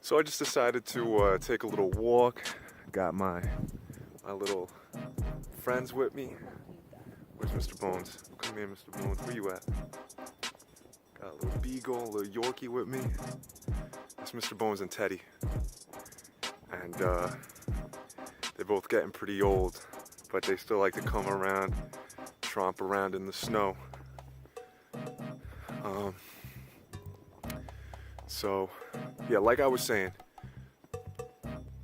So I just decided to take a little walk. Got my little friends with me. Where's Mr. Bones? Come here, Mr. Bones. Where you at? Got a little beagle, a little Yorkie with me. It's Mr. Bones and Teddy. And they're both getting pretty old, but they still like to come around, tromp around in the snow. So, yeah, like I was saying,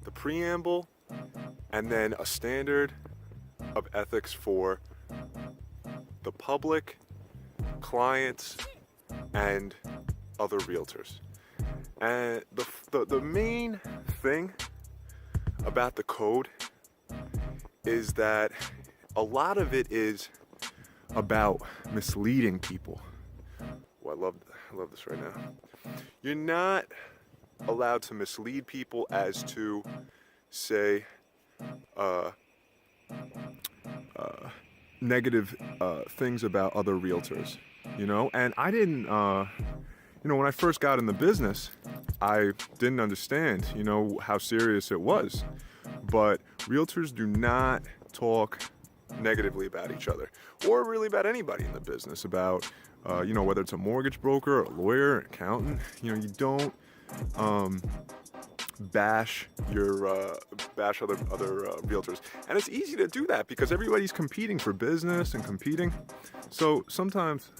the preamble and then a standard of ethics for the public, clients, and other realtors. And the main thing about the code is that a lot of it is about misleading people. Oh, I love this right now. You're not allowed to mislead people as to, say, negative things about other realtors, you know? And I didn't, when I first got in the business, I didn't understand, how serious it was. But realtors do not talk negatively about each other, or really about anybody in the business, about whether it's a mortgage broker, a lawyer, an accountant. You don't bash other realtors, and it's easy to do that because everybody's competing for business and competing. So sometimes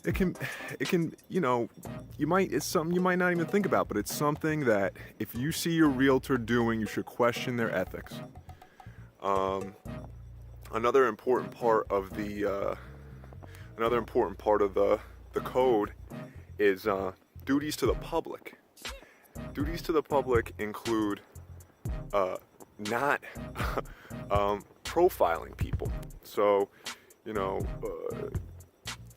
it can it's something you might not even think about, but it's something that if you see your realtor doing, you should question their ethics. Another important part of the code is duties to the public. Duties to the public include not profiling people. So,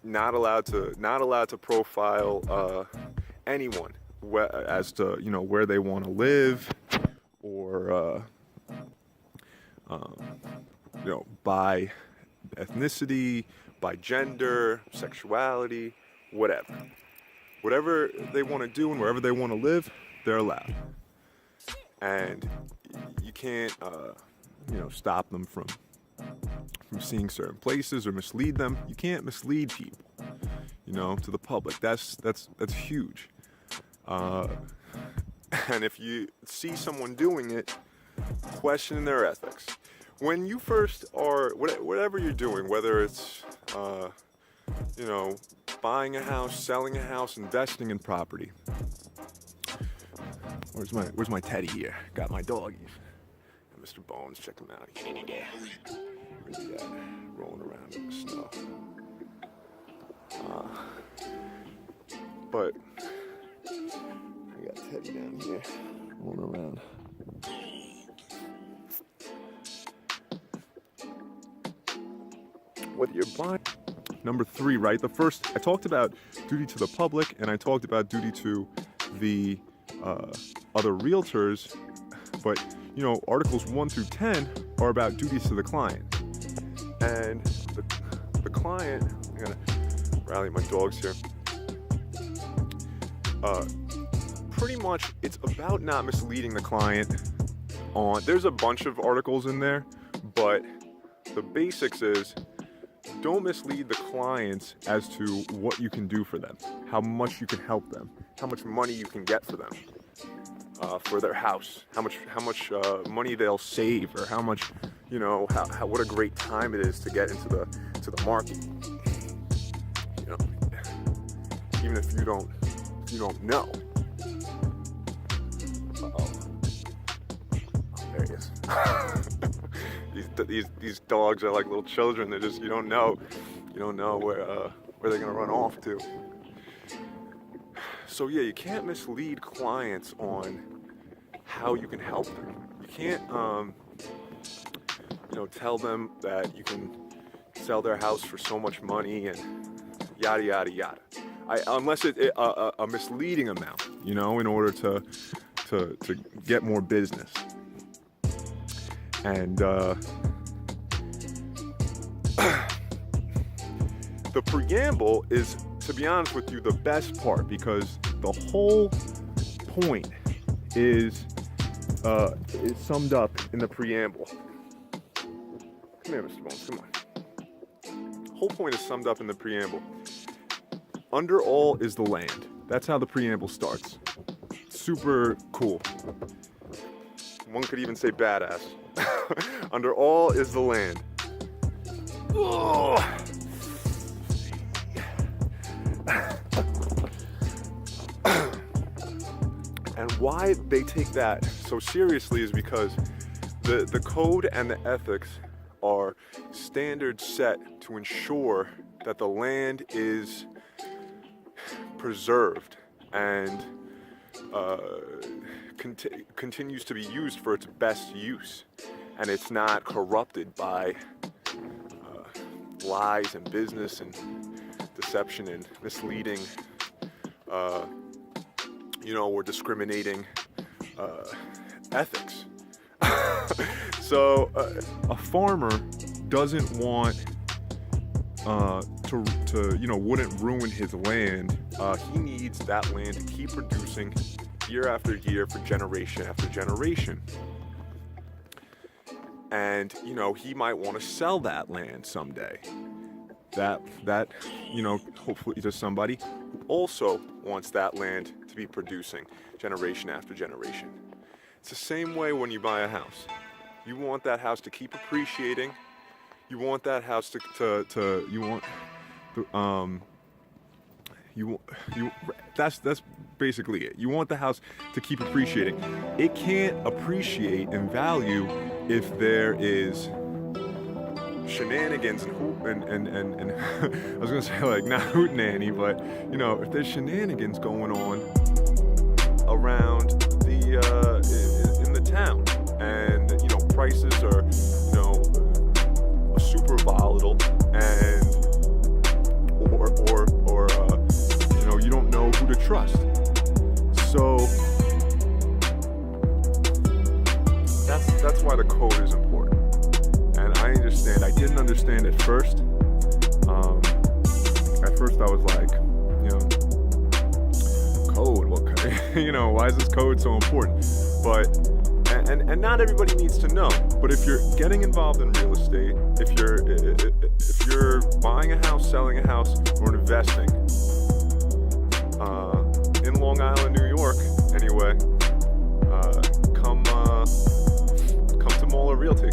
not allowed to profile anyone as to where they want to live, or by ethnicity, by gender, sexuality, whatever they want to do and wherever they want to live, they're allowed. And you can't stop them from seeing certain places or mislead them. You can't mislead people, to the public. That's huge. And if you see someone doing it, question their ethics. When you first are, whatever you're doing, whether it's, buying a house, selling a house, investing in property. Where's my Teddy here? Got my doggies. And Mr. Bones, check him out. He's over there. Where's he at? Rolling around in the snow. But I got Teddy down here rolling around. Whether you're buying, number 3, right? The first, I talked about duty to the public, and I talked about duty to the other realtors, but articles 1 through 10 are about duties to the client. And the client, I'm gonna rally my dogs here. Pretty much, it's about not misleading the client. There's a bunch of articles in there, but the basics is, don't mislead the clients as to what you can do for them, how much you can help them, how much money you can get for them, for their house, how much money they'll save, or how much, what a great time it is to get into the market. Even if you don't know. Uh-oh. Oh, there he is. These dogs are like little children. They're just, you don't know where they're gonna run off to. So yeah, you can't mislead clients on how you can help them. You can't tell them that you can sell their house for so much money and yada yada yada. Unless it's a misleading amount, in order to get more business. And The preamble is, to be honest with you, the best part, because the whole point is summed up in the preamble. Come here, Mr. Bones, come on. The whole point is summed up in the preamble. Under all is the land. That's how the preamble starts. Super cool. One could even say badass. Under all is the land. Oh. And why they take that so seriously is because the code and the ethics are standards set to ensure that the land is preserved and continues to be used for its best use, and it's not corrupted by lies and business and deception and misleading or discriminating ethics. So a farmer doesn't want to wouldn't ruin his land. He needs that land to keep producing year after year for generation after generation. And he might want to sell that land someday. That hopefully to somebody who also wants that land to be producing generation after generation. It's the same way when you buy a house. You want that house to keep appreciating. You want that house that's basically it. You want the house to keep appreciating. It can't appreciate in value if there is shenanigans and I was gonna say, like, not hootenanny, but if there's shenanigans going on around in the town, and prices are super volatile, and or you don't know who to trust. So that's why the code is important. And I understand. I didn't understand at first. At first I was like, code. What? Why is this code so important? But and not everybody needs to know. But if you're getting involved in real estate, if you're buying a house, selling a house, or investing in Long Island, New York, anyway, come to Moeller Realty.